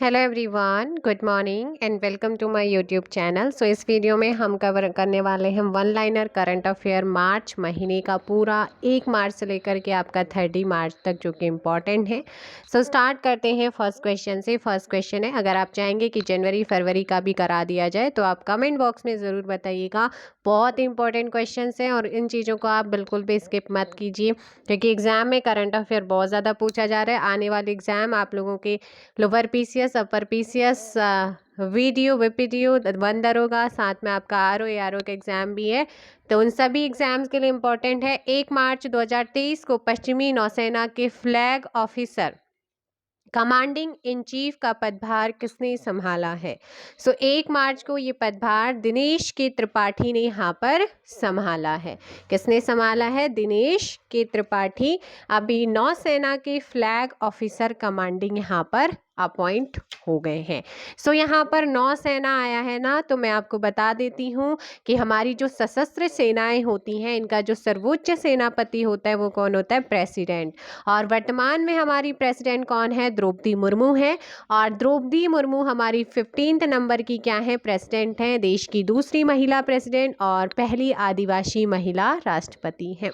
Hello everyone, good morning and welcome to my YouTube channel. इस video में हम cover करने वाले हैं one liner current affair March महीने का पूरा 1 मार्च से लेकर के आपका 30 मार्च तक, जो कि इम्पॉर्टेंट है। स्टार्ट करते हैं फर्स्ट क्वेश्चन से। फर्स्ट क्वेश्चन है, अगर आप चाहेंगे कि जनवरी फरवरी का भी करा दिया जाए तो आप कमेंट बॉक्स में ज़रूर बताइएगा। बहुत इंपॉर्टेंट क्वेश्चन हैं और इन चीज़ों को आप बिल्कुल भी स्किप मत कीजिए, क्योंकि एग्ज़ाम में करंट अफेयर बहुत ज़्यादा पूछा जा रहा है। आने वाले एग्ज़ाम आप लोगों के lower PCS, upper PCS, video VPDO, one दरोगा, साथ में आपका आरओ एआरओ का एग्ज़ाम भी है। तो उन सभी एग्ज़ाम्स के लिए इम्पोर्टेंट है। 1 मार्च 2023 को पश्चिमी नौसेना के flag officer commanding in chief का पदभार किसने संभाला है? 1 मार्च को ये पदभार दिनेश के त्रिपाठी ने यहाँ पर संभाला है। किसने संभाला है? दिनेश के त्रिपाठी अभी नौसेना के फ्लैग ऑफिसर कमांडिंग यहाँ पर अपॉइंट हो गए हैं। यहाँ पर नौसेना आया है ना, तो मैं आपको बता देती हूँ कि हमारी जो सशस्त्र सेनाएं होती हैं, इनका जो सर्वोच्च सेनापति होता है वो कौन होता है? प्रेसिडेंट। और वर्तमान में हमारी प्रेसिडेंट कौन है? द्रौपदी मुर्मू है। और द्रौपदी मुर्मू हमारी 15 नंबर की क्या है? प्रेसिडेंट हैं। देश की दूसरी महिला प्रेसिडेंट और पहली आदिवासी महिला राष्ट्रपति हैं।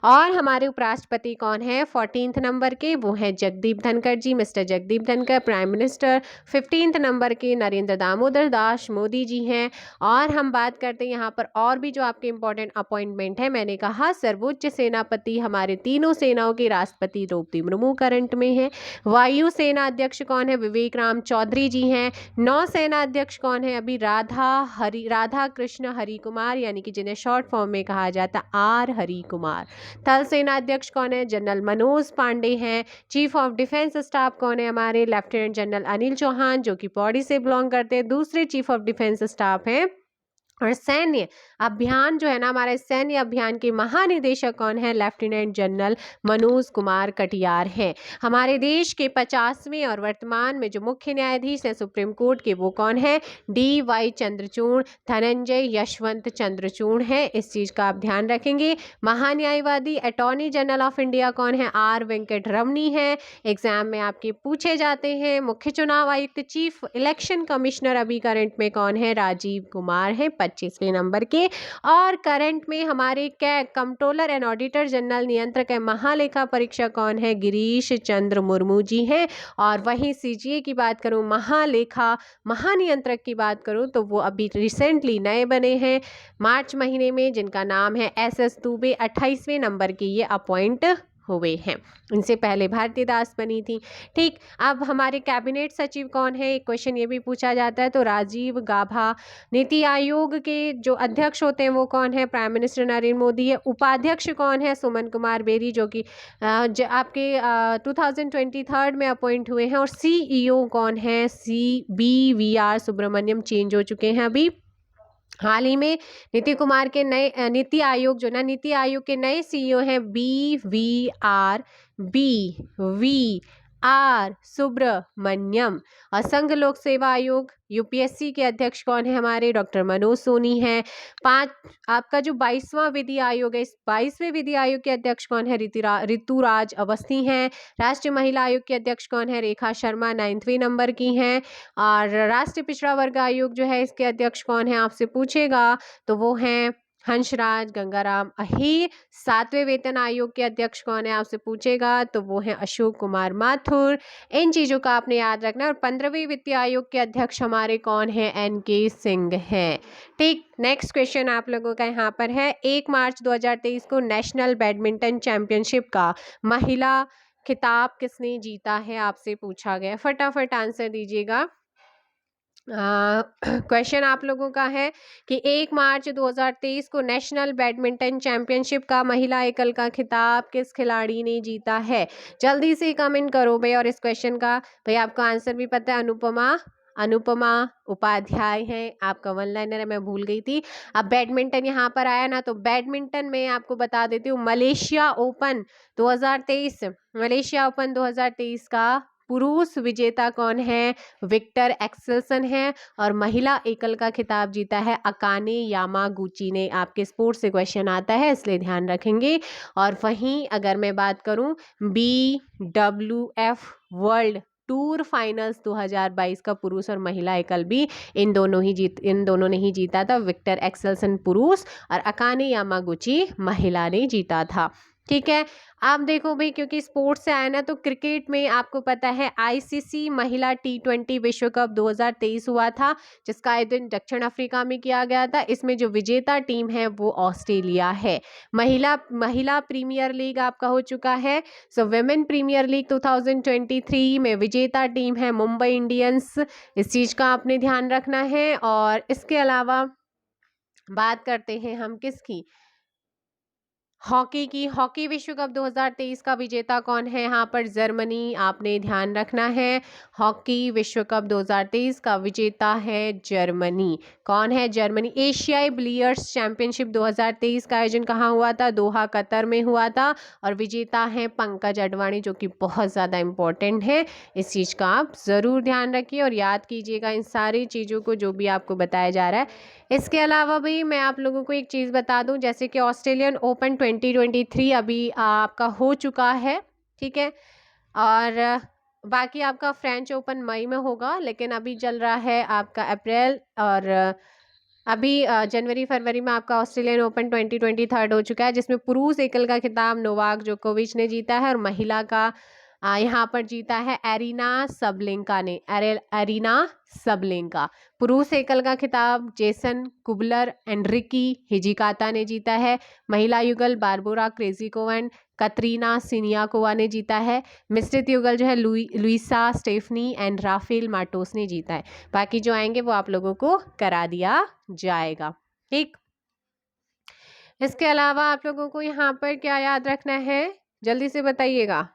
और हमारे उपराष्ट्रपति कौन है 14th नंबर के? वो हैं Jagdeep Dhankhar ji, mister Jagdeep Dhankhar. Prime minister 15th number के नरेंद्र दामोदर दास मोदी जी हैं। और हम बात करते हैं यहाँ पर और भी जो आपके इंपॉर्टेंट अपॉइंटमेंट है। मैंने कहा सर्वोच्च सेनापति हमारे तीनों सेनाओं के राष्ट्रपति द्रौपदी मुर्मू करंट में है। वायु सेना अध्यक्ष कौन है? विवेक राम चौधरी जी हैं। नौसेना अध्यक्ष कौन है? अभी राधा कृष्ण हरि कुमार, यानी कि जिन्हें शॉर्ट फॉर्म में कहा जाता आर हरि कुमार। थल सेना अध्यक्ष कौन है? जनरल मनोज पांडे हैं। चीफ ऑफ डिफेंस स्टाफ कौन है? हमारे लेफ्टिनेंट जनरल अनिल चौहान, जो कि पौड़ी से बिलोंग करते हैं। दूसरे चीफ ऑफ डिफेंस स्टाफ हैं। और सैन्य अभियान जो है ना, हमारे सैन्य अभियान के महानिदेशक कौन है? लेफ्टिनेंट जनरल मनोज कुमार कटियार हैं। हमारे देश के 50वें और वर्तमान में जो मुख्य न्यायाधीश हैं सुप्रीम कोर्ट के, वो कौन है? DY चंद्रचूड़, धनंजय यशवंत चंद्रचूड़ हैं। इस चीज़ का आप ध्यान रखेंगे। महान्यायवादी अटॉर्नी जनरल ऑफ इंडिया कौन है? R वेंकट रमनी है। एग्जाम में आपके पूछे जाते हैं। मुख्य चुनाव आयुक्त चीफ इलेक्शन कमिश्नर अभी करंट में कौन है? राजीव कुमार है, 25वें नंबर के। और करंट में हमारे कंट्रोलर एंड ऑडिटर जनरल, नियंत्रक है महालेखा परीक्षक कौन है? गिरीश चंद्र मुर्मू जी हैं। और वहीं CGA की बात करूं, महालेखा महानियंत्रक की बात करूं, तो वो अभी रिसेंटली नए बने हैं मार्च महीने में, जिनका नाम है SS दुबे। 28वें नंबर की ये अपॉइंट हुए हैं। इनसे पहले भारती दास बनी थी। ठीक, अब हमारे कैबिनेट सचिव कौन है? एक क्वेश्चन ये भी पूछा जाता है, तो राजीव गाभा। नीति आयोग के जो अध्यक्ष होते हैं वो कौन है? प्राइम मिनिस्टर नरेंद्र मोदी है। उपाध्यक्ष कौन है? सुमन कुमार बेरी, जो कि आपके 2023 में अपॉइंट हुए हैं। और CEO कौन है? BVR सुब्रमण्यम, चेंज हो चुके हैं अभी हाल ही में। नीति आयोग के नए CEO हैं BVR सुब्रमण्यम। और संघ लोक सेवा आयोग UPSC के अध्यक्ष कौन है? हमारे डॉक्टर मनोज सोनी हैं। आपका जो 22वां विधि आयोग है, इस 22वें विधि आयोग के अध्यक्ष कौन है? ऋतुराज अवस्थी हैं। राष्ट्रीय महिला आयोग के अध्यक्ष कौन है? रेखा शर्मा, 9वें नंबर की हैं। और राष्ट्रीय पिछड़ा वर्ग आयोग जो है, इसके अध्यक्ष कौन है आपसे पूछेगा, तो वो हैं हंसराज गंगाराम अहीर। 7वें वेतन आयोग के अध्यक्ष कौन है आपसे पूछेगा, तो वो हैं अशोक कुमार माथुर। इन चीज़ों का आपने याद रखना है। और 15वें वित्त आयोग के अध्यक्ष हमारे कौन है? NK सिंह हैं। ठीक, नेक्स्ट क्वेश्चन आप लोगों का यहाँ पर है। 1 मार्च 2023 को नेशनल बैडमिंटन चैंपियनशिप का महिला खिताब किसने जीता है आपसे पूछा गया। फटाफट आंसर दीजिएगा। क्वेश्चन आप लोगों का है कि 1 मार्च 2023 को नेशनल बैडमिंटन चैंपियनशिप का महिला एकल का खिताब किस खिलाड़ी ने जीता है? जल्दी से कमेंट करो भाई। और इस क्वेश्चन का भाई आपको आंसर भी पता है, अनुपमा उपाध्याय है। आपका वन लाइनर है, मैं भूल गई थी। अब बैडमिंटन यहाँ पर आया ना, तो बैडमिंटन में आपको बता देती हूँ, मलेशिया ओपन 2023 का पुरुष विजेता कौन है? विक्टर एक्सेल्सन है। और महिला एकल का खिताब जीता है अकाने यामागुची ने। आपके स्पोर्ट्स से क्वेश्चन आता है, इसलिए ध्यान रखेंगे। और वहीं अगर मैं बात करूं BWF वर्ल्ड टूर फाइनल्स 2022 का पुरुष और महिला एकल भी इन दोनों ने ही जीता था। विक्टर एक्सेल्सन पुरुष और अकाने यामागुची महिला ने जीता था। ठीक है, आप देखो भाई, क्योंकि स्पोर्ट्स से आया ना, तो क्रिकेट में आपको पता है आईसीसी महिला T20 विश्व कप 2023 हुआ था, जिसका आयोजन दक्षिण अफ्रीका में किया गया था। इसमें जो विजेता टीम है वो ऑस्ट्रेलिया है। महिला प्रीमियर लीग आपका हो चुका है। सो विमेन प्रीमियर लीग 2023 में विजेता टीम है मुंबई इंडियंस। इस चीज का आपने ध्यान रखना है। और इसके अलावा बात करते हैं हम किसकी, हॉकी की। हॉकी विश्व कप 2023 का विजेता कौन है, यहाँ पर जर्मनी, आपने ध्यान रखना है। हॉकी विश्व कप 2023 का विजेता है जर्मनी। कौन है, जर्मनी। एशियाई बिलियर्ड्स चैंपियनशिप 2023 का आयोजन कहाँ हुआ था, दोहा कतर में हुआ था, और विजेता है पंकज अडवाणी, जो कि बहुत ज़्यादा इम्पोर्टेंट है। इस चीज़ का आप ज़रूर ध्यान रखिए और याद कीजिएगा इन सारी चीज़ों को जो भी आपको बताया जा रहा है। इसके अलावा भी मैं आप लोगों को एक चीज़ बता दूं, जैसे कि ऑस्ट्रेलियन ओपन 2023 अभी आपका हो चुका है। ठीक है, और बाकी आपका फ्रेंच ओपन मई में होगा, लेकिन अभी चल रहा है आपका अप्रैल, और अभी जनवरी फरवरी में आपका ऑस्ट्रेलियन ओपन 2023 हो चुका है, जिसमें पुरुष एकल का खिताब नोवाक जोकोविच ने जीता है और महिला का यहाँ पर जीता है एरिना सबलेंका ने। Arena Sabalenka. पुरुष एकल का खिताब जेसन कुबलर एंड्रिकी हिजिकाता ने जीता है। महिला युगल बारबोरा क्रेजिकोवन कतरीना सिनियाकोवा ने जीता है। मिश्रित युगल जो है Luisa Stefani and Rafael Martos ने जीता है। बाकी जो आएंगे वो आप लोगों को करा दिया जाएगा। ठीक, इसके अलावा आप लोगों को यहाँ पर क्या याद रखना है, जल्दी से बताइएगा।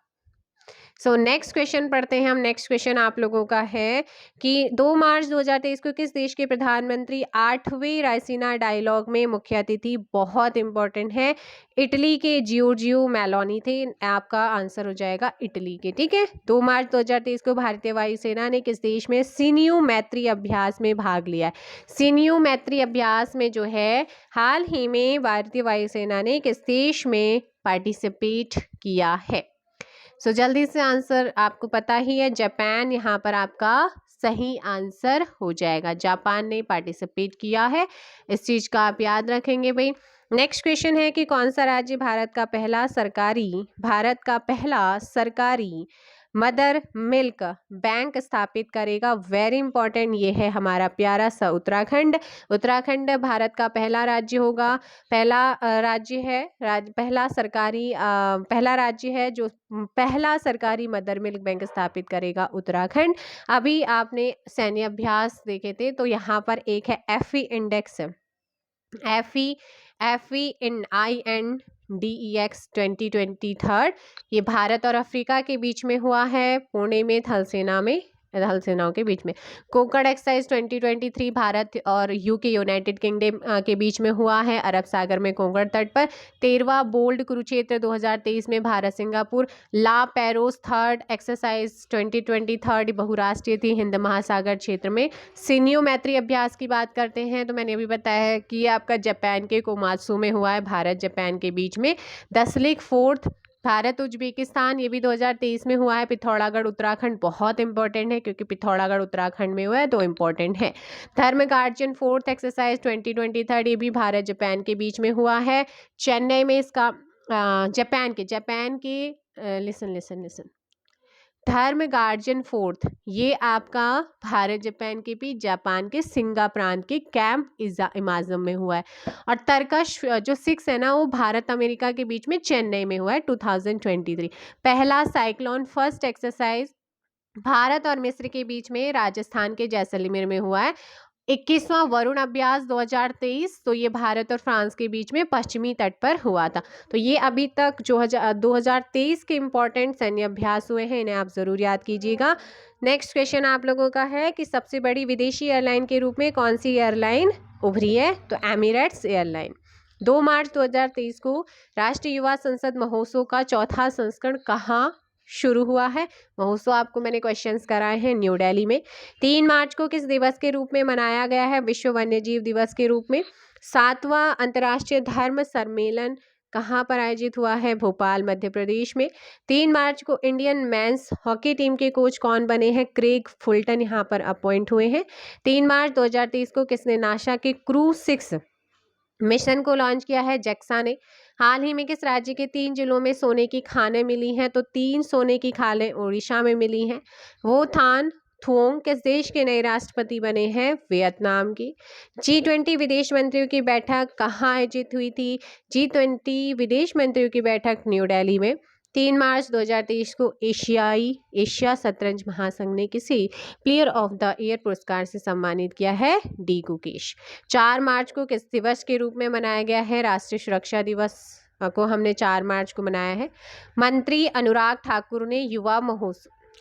सो नेक्स्ट क्वेश्चन पढ़ते हैं हम। नेक्स्ट क्वेश्चन आप लोगों का है कि 2 मार्च 2023 को किस देश के प्रधानमंत्री 8वें रायसीना डायलॉग में मुख्य अतिथि, बहुत इंपॉर्टेंट है, इटली के जियोर्जियो मेलोनी थे। आपका आंसर हो जाएगा इटली के। ठीक है, 2 मार्च 2023 को भारतीय वायुसेना ने किस देश में सिन्यू मैत्री अभ्यास में भाग लिया है। सिन्यू मैत्री अभ्यास में जो है हाल ही में भारतीय वायुसेना ने किस देश में पार्टिसिपेट किया है। सो जल्दी से आंसर आपको पता ही है, जापान यहाँ पर आपका सही आंसर हो जाएगा। जापान ने पार्टिसिपेट किया है, इस चीज़ का आप याद रखेंगे भाई। नेक्स्ट क्वेश्चन है कि कौन सा राज्य भारत का पहला सरकारी मदर मिल्क बैंक स्थापित करेगा। वेरी इंपॉर्टेंट, ये है हमारा प्यारा सा उत्तराखंड। उत्तराखंड भारत का पहला राज्य होगा, पहला राज्य है जो पहला सरकारी मदर मिल्क बैंक स्थापित करेगा, उत्तराखंड। अभी आपने सैन्य अभ्यास देखे थे, तो यहाँ पर एक है FE इंडेक्स, FEINDEX 2023। ये भारत और अफ्रीका के बीच में हुआ है, पुणे में थल सेनाओं के बीच में। कोकड़ एक्सरसाइज 2023 भारत और यूके यूनाइटेड किंगडम के बीच में हुआ है, अरब सागर में कोंकण तट पर। 13वां बोल्ड कुरुक्षेत्र 2023 में भारत सिंगापुर। ला पेरोस थर्ड एक्सरसाइज 2023 बहुराष्ट्रीय थी, हिंद महासागर क्षेत्र में। सिन्यू मैत्री अभ्यास की बात करते हैं तो मैंने अभी बताया है कि आपका जापान के कोमात्सु में हुआ है, भारत जापान के बीच में। दसलिक फोर्थ भारत उज्बेकिस्तान, ये भी 2023 में हुआ है। पिथौरागढ़ उत्तराखंड बहुत इंपॉर्टेंट है, क्योंकि पिथौरागढ़ उत्तराखंड में हुआ है तो इम्पोर्टेंट है। धर्म गार्जियन फोर्थ एक्सरसाइज 2023, ये भी भारत जापान के बीच में हुआ है, चेन्नई में। इसका जापान के लिसन धर्म गार्जियन फोर्थ, ये आपका भारत जापान के बीच जापान के सिंगा प्रांत के कैंप इमाजम में हुआ है। और तर्कश जो 6 है ना, वो भारत अमेरिका के बीच में चेन्नई में हुआ है 2023। पहला साइक्लोन फर्स्ट एक्सरसाइज भारत और मिस्र के बीच में राजस्थान के जैसलमेर में हुआ है। 21वां वरुण अभ्यास 2023, तो ये भारत और फ्रांस के बीच में पश्चिमी तट पर हुआ था। तो ये अभी तक जो 2023 के इम्पोर्टेंट सैन्य अभ्यास हुए हैं, इन्हें आप जरूर याद कीजिएगा। नेक्स्ट क्वेश्चन आप लोगों का है कि सबसे बड़ी विदेशी एयरलाइन के रूप में कौन सी एयरलाइन उभरी है, तो एमिरेट्स एयरलाइन। 2 मार्च 2023 को राष्ट्रीय युवा संसद महोत्सव का 4था संस्करण कहाँ शुरू हुआ है। महोत्सव आपको मैंने क्वेश्चंस कराए हैं न्यू दिल्ली में। 3 मार्च को किस दिवस के रूप में मनाया गया है, विश्व वन्यजीव दिवस के रूप में। 7वां अंतर्राष्ट्रीय धर्म सम्मेलन कहाँ पर आयोजित हुआ है? भोपाल, मध्य प्रदेश में। 3 मार्च को इंडियन मेंस हॉकी टीम के कोच कौन बने हैं? क्रेग फुलटन यहाँ पर अपॉइंट हुए हैं। 3 मार्च 2023 को किसने नासा के क्रू 6 मिशन को लॉन्च किया है? जैक्सा ने। हाल ही में किस राज्य के 3 जिलों में सोने की खानें मिली हैं? तो 3 सोने की खानें ओडिशा में मिली हैं। वो थान थुओंग किस देश के नए राष्ट्रपति बने हैं? वियतनाम की। G20 विदेश मंत्रियों की बैठक कहाँ आयोजित हुई थी? G20 विदेश मंत्रियों की बैठक न्यू दिल्ली में। 3 मार्च 2023 को एशिया शतरंज महासंघ ने किसी प्लेयर ऑफ द ईयर पुरस्कार से सम्मानित किया है? डी गुकेश। 4 मार्च को किस दिवस के रूप में मनाया गया है? राष्ट्रीय सुरक्षा दिवस को हमने 4 मार्च को मनाया है। मंत्री अनुराग ठाकुर ने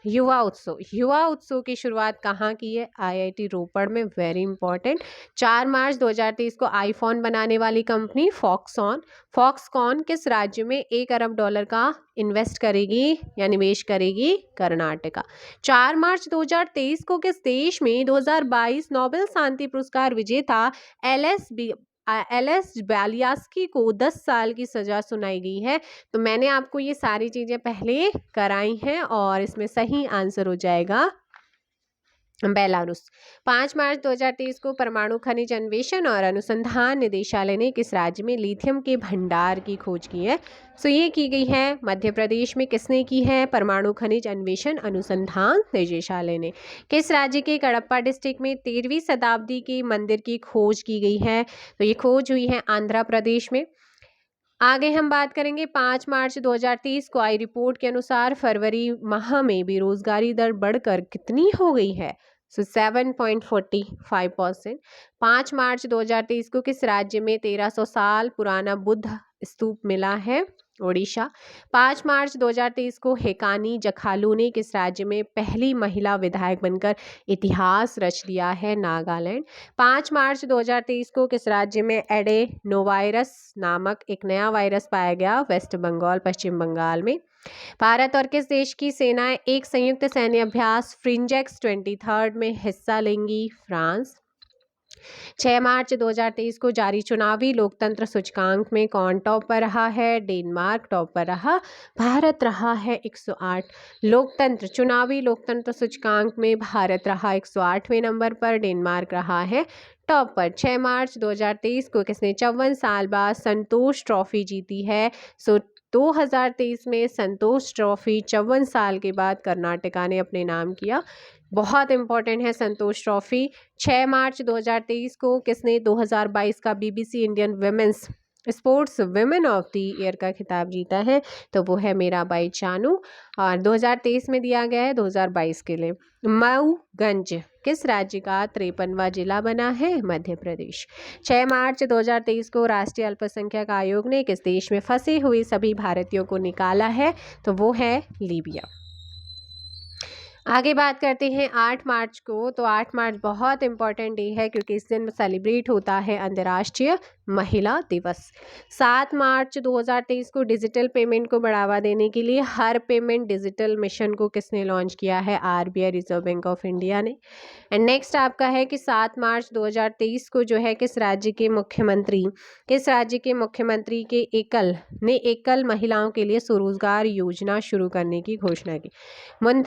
युवा उत्सव की शुरुआत कहाँ की है? IIT रोपड़ में। Very important. 4 मार्च 2023 को आईफोन बनाने वाली कंपनी फॉक्सकॉन किस राज्य में $1 अरब का इन्वेस्ट करेगी या निवेश करेगी? कर्नाटका। 4 मार्च 2023 को किस देश में 2022 नोबेल शांति पुरस्कार विजेता एलएस बालियास्की को 10 साल की सजा सुनाई गई है? तो मैंने आपको ये सारी चीजें पहले कराई हैं और इसमें सही आंसर हो जाएगा बेलारूस। 5 मार्च 2023 को परमाणु खनिज अन्वेषण और अनुसंधान निदेशालय ने किस राज्य में लिथियम के भंडार की खोज की है? सो ये की गई है मध्य प्रदेश में। किसने की है? परमाणु खनिज अन्वेषण अनुसंधान निदेशालय ने। किस राज्य के कडप्पा डिस्ट्रिक्ट में 13वीं शताब्दी के मंदिर की खोज की गई है? तो ये खोज हुई है आंध्र प्रदेश में। आगे हम बात करेंगे 5 मार्च 2023 को आई रिपोर्ट के अनुसार फरवरी माह में बेरोजगारी दर बढ़कर कितनी हो गई है? 7.45%। 5 मार्च 2023 को किस राज्य में 1300 साल पुराना बुद्ध स्तूप मिला है? ओडिशा। 5 मार्च 2023 को हेकानी जखालू ने किस राज्य में पहली महिला विधायक बनकर इतिहास रच दिया है? नागालैंड। 5 मार्च 2023 को किस राज्य में एडेनोवायरस नामक एक नया वायरस पाया गया? वेस्ट बंगाल, पश्चिम बंगाल में। भारत और किस देश की सेनाएं एक संयुक्त सैन्य अभ्यास फ्रिंजेक्स 23 में हिस्सा लेंगी? फ्रांस। 6 मार्च 2023 को जारी चुनावी लोकतंत्र सूचकांक में कौन टॉप पर रहा है? डेनमार्क टॉप पर रहा। भारत रहा है 108। चुनावी लोकतंत्र सूचकांक में भारत रहा 108वें नंबर पर, डेनमार्क रहा है टॉप पर। 6 मार्च 2023 को किसने 54 साल बाद संतोष ट्रॉफी जीती है? 2023 में संतोष ट्रॉफी 54 साल के बाद कर्नाटका ने अपने नाम किया। बहुत इंपॉर्टेंट है संतोष ट्रॉफी। 6 मार्च 2023 को किसने 2022 का BBC Indian women's sports women of the year का खिताब जीता है? तो वो है मीराबाई चानू। और 2023 में दिया गया है 2022 के लिए। मऊगंज किस राज्य का 53वां जिला बना है? मध्य प्रदेश। 6 मार्च 2023 को राष्ट्रीय अल्पसंख्यक आयोग ने किस देश में फंसे हुए सभी भारतीयों को निकाला है? तो वो है लीबिया। आगे बात करते हैं 8 मार्च को। तो 8 मार्च बहुत इंपॉर्टेंट डे है क्योंकि इस दिन सेलिब्रेट होता है अंतर्राष्ट्रीय महिला दिवस। 7 मार्च 2023 को डिजिटल पेमेंट को बढ़ावा देने के लिए हर पेमेंट डिजिटल मिशन को किसने लॉन्च किया है? RBI reserve bank of India ने। एंड नेक्स्ट आपका है कि 7 मार्च 2023 को जो है किस राज्य के मुख्यमंत्री के एकल महिलाओं के लिए स्वरोजगार योजना शुरू करने की घोषणा की।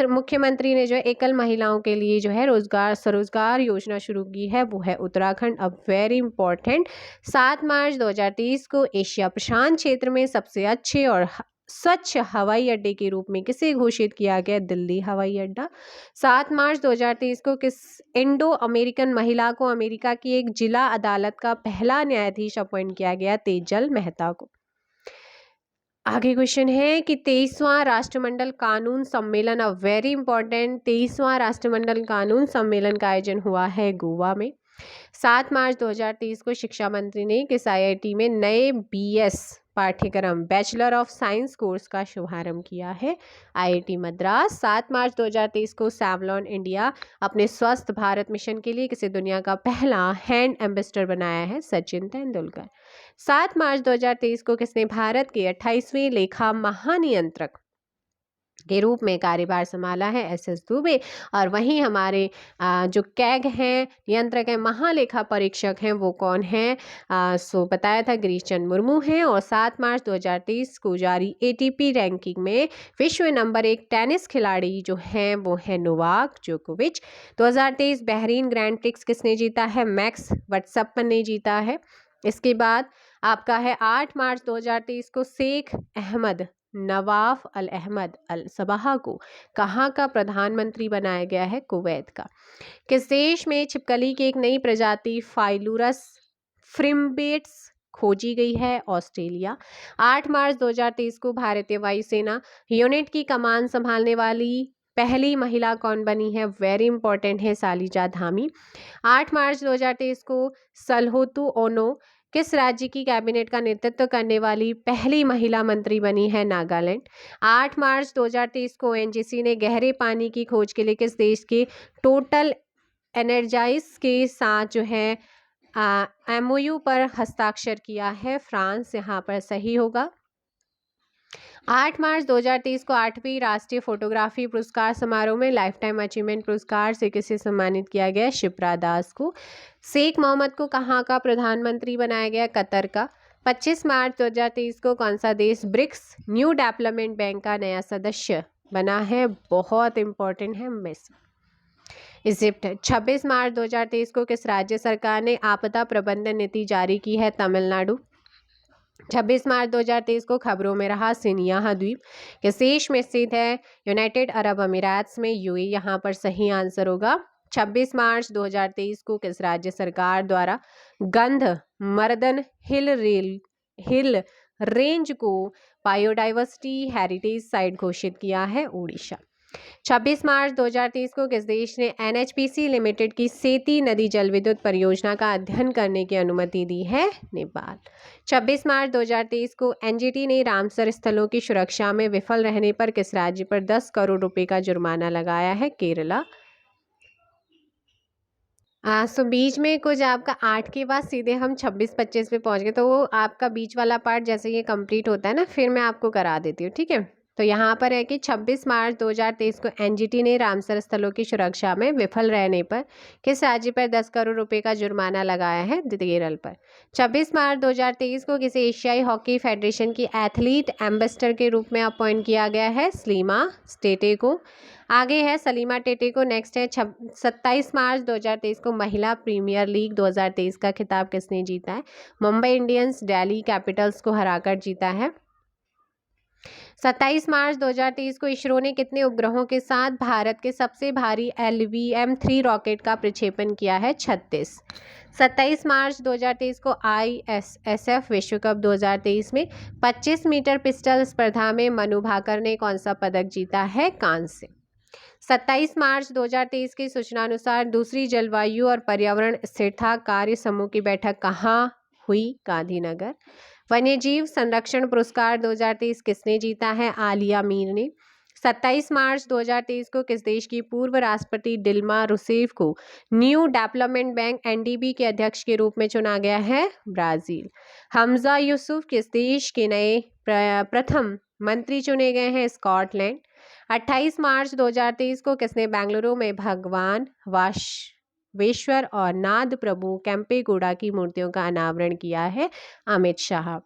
मुख्यमंत्री ने जो है एकल महिलाओं के लिए जो है स्वरोजगार योजना शुरू की है, वो है उत्तराखंड। अब वेरी इंपॉर्टेंट, 7 मार्च 2023 को एशिया प्रशांत क्षेत्र में सबसे अच्छे और स्वच्छ हवाई अड्डे के रूप में किसे घोषित किया गया? दिल्ली हवाई अड्डा। 7 मार्च 2023 को किस इंडो अमेरिकन महिला को अमेरिका की एक जिला अदालत का पहला न्यायाधीश अपॉइंट किया गया? तेजल मेहता को। आगे क्वेश्चन है कि 23वां राष्ट्रमंडल कानून सम्मेलन, अब वेरी इंपॉर्टेंट, 23वां राष्ट्रमंडल कानून सम्मेलन का आयोजन हुआ है गोवा में। 7 मार्च 2023 को शिक्षा मंत्री ने किस IIT में नए BS पाठ्यक्रम बैचलर ऑफ साइंस कोर्स का शुभारंभ किया है? IIT मद्रास। 7 मार्च 2023 को सैवलॉन इंडिया अपने स्वस्थ भारत मिशन के लिए किसी दुनिया का पहला हैंड एम्बेसडर बनाया है? सचिन तेंदुलकर। 7 मार्च 2023 को किसने भारत के 28वें लेखा महानियंत्रक के रूप में कार्यभार संभाला है एस दुबे। और वहीं हमारे जो कैग हैं, नियंत्रक हैं, महालेखा परीक्षक हैं, वो कौन हैं? सो बताया था गिरीश चंद्र मुर्मू हैं। और 7 मार्च 2023 को जारी एटीपी रैंकिंग में विश्व नंबर 1 टेनिस खिलाड़ी जो हैं वो है नोवाक जोकोविच। 2023 बहरीन ग्रैंड प्रिक्स किसने जीता है? मैक्स वर्स्टैपेन ने जीता है। इसके बाद आपका है 8 मार्च 2023 को शेख अहमद नवाफ अल अहमद अल सबाह को कहाँ का प्रधानमंत्री बनाया गया है? कुवैत का। किस देश में छिपकली की एक नई प्रजाति फाइलुरस फ्रिम्बेट्स खोजी गई है? ऑस्ट्रेलिया। 8 मार्च 2023 को भारतीय वायुसेना यूनिट की कमान संभालने वाली पहली महिला कौन बनी है? वेरी इंपॉर्टेंट है, सालिजा धामी। 8 मार्च 2023 को सलहोतु ओनो किस राज्य की कैबिनेट का नेतृत्व करने वाली पहली महिला मंत्री बनी है? नागालैंड। 8 मार्च 2023 को ओएनजीसी ने गहरे पानी की खोज के लिए किस देश के टोटल एनर्जाइज के साथ जो है एमओयू पर हस्ताक्षर किया है? फ्रांस। यहाँ पर सही होगा। 8 मार्च 2023 को 8वीं राष्ट्रीय फोटोग्राफी पुरस्कार समारोह में लाइफ टाइम अचीवमेंट पुरस्कार से किसे सम्मानित किया गया? शिप्रा दास को। शेख मोहम्मद को कहाँ का प्रधानमंत्री बनाया गया? कतर का। 25 मार्च 2023 को कौन सा देश ब्रिक्स न्यू डेवलपमेंट बैंक का नया सदस्य बना है? बहुत इंपॉर्टेंट है, मिस्र। इजिप्ट। 26 मार्च 2023 को किस राज्य सरकार ने आपदा प्रबंधन नीति जारी की है? तमिलनाडु। 26 मार्च 2023 को खबरों में रहा सिनिया द्वीप किस देश में स्थित है? यूनाइटेड अरब अमीरात्स में, यूएई। यहाँ पर सही आंसर होगा। 26 मार्च 2023 को किस राज्य सरकार द्वारा गंधमर्दन हिल रेंज को बायोडाइवर्सिटी हेरिटेज साइट घोषित किया है? ओडिशा। 26 मार्च 2023 को किस देश ने एनएचपीसी लिमिटेड की सेती नदी जल विद्युत परियोजना का अध्ययन करने की अनुमति दी है? नेपाल। 26 मार्च 2023 को एनजीटी ने रामसर स्थलों की सुरक्षा में विफल रहने पर किस राज्य पर 10 करोड़ रुपए का जुर्माना लगाया है? केरला। सो बीच में कुछ आपका 8 के बाद सीधे हम 26-25 पे पहुंच गए, तो वो आपका बीच वाला पार्ट जैसे ये कंप्लीट होता है ना, फिर मैं आपको करा देती हूँ, ठीक है। तो यहाँ पर है कि 26 मार्च 2023 को एनजीटी ने रामसर स्थलों की सुरक्षा में विफल रहने पर किस राज्य पर 10 करोड़ रुपए का जुर्माना लगाया है? केरल पर। 26 मार्च 2023 को किसी एशियाई हॉकी फेडरेशन की एथलीट एम्बेसडर के रूप में अपॉइंट किया गया है? सलीमा टेटे को। आगे है सलीमा टेटे को। नेक्स्ट है 27 मार्च 2023 को महिला प्रीमियर लीग 2023 का खिताब किसने जीता है? मुंबई इंडियंस दिल्ली कैपिटल्स को हराकर जीता है। 27 मार्च 2023 को इसरो ने कितने उपग्रहों के साथ भारत के सबसे भारी LVM-3 रॉकेट का प्रक्षेपण किया है? 36। 27 मार्च 2023 को ISSF विश्व कप 2023 में 25 मीटर पिस्टल स्पर्धा में मनु भाकर ने कौन सा पदक जीता है? कांस्य। 27 मार्च 2023 की सूचना अनुसार दूसरी जलवायु और पर्यावरण स्थिरता कार्य समूह की बैठक कहाँ हुई? गांधीनगर। वन्यजीव संरक्षण पुरस्कार 2023 किसने जीता है? आलिया मीर ने। 27 मार्च 2023 को किस देश की पूर्व राष्ट्रपति डिल्मा रूसेफ को न्यू डेवलपमेंट बैंक NDB के अध्यक्ष के रूप में चुना गया है? ब्राजील। हमजा यूसुफ किस देश के नए प्रथम मंत्री चुने गए हैं? स्कॉटलैंड। 28 मार्च 2023 को किसने बेंगलुरु में भगवान वासवेश्वर और नाद प्रभु केम्पेगौड़ा की मूर्तियों का अनावरण किया है? अमित शाह।